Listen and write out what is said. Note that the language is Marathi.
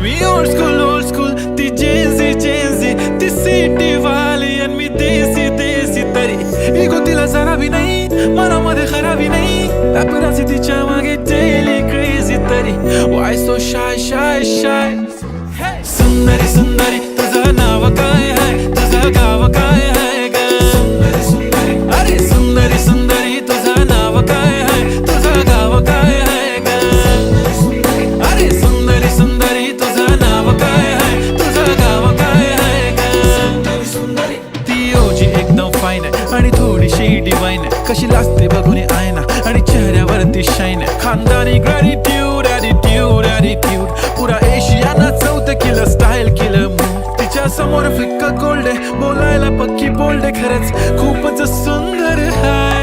मी ओल्ड स्कूल ती जेन्झी ती सिटी वाली आणि मी देसी तरी इगो तिला जरा भी नाही मनामध्ये खराबी नाही पॅपराझी तिच्या मागे डेली क्रेझी तरी वाय सो शाय सुंदरी तुझं नाव काय आहे तुझं गाव काय आहे ग अरे सुंदरी तुझं नाव काय आहे तुझं गाव काय आहे ग अरे सुंदरी तुझं नाव काय आहे तुझं गाव काय आहे ग ती ओजी एकदम फाईन आहे आणि थोडीशी डिवाइन आहे कशी लाजते बघून आयना आणि चेहऱ्यावरती शाईन आहे खानदानी ग्रॅटिट्यूड ॲटिट्यूड पुरा एशियाना चौथं किलं स्टाईल केलं तिच्या समोर फिक्क गोल्ड आहे बोलायला पक्की बोल्ड आहे खरंच खूपच सुंदर आहे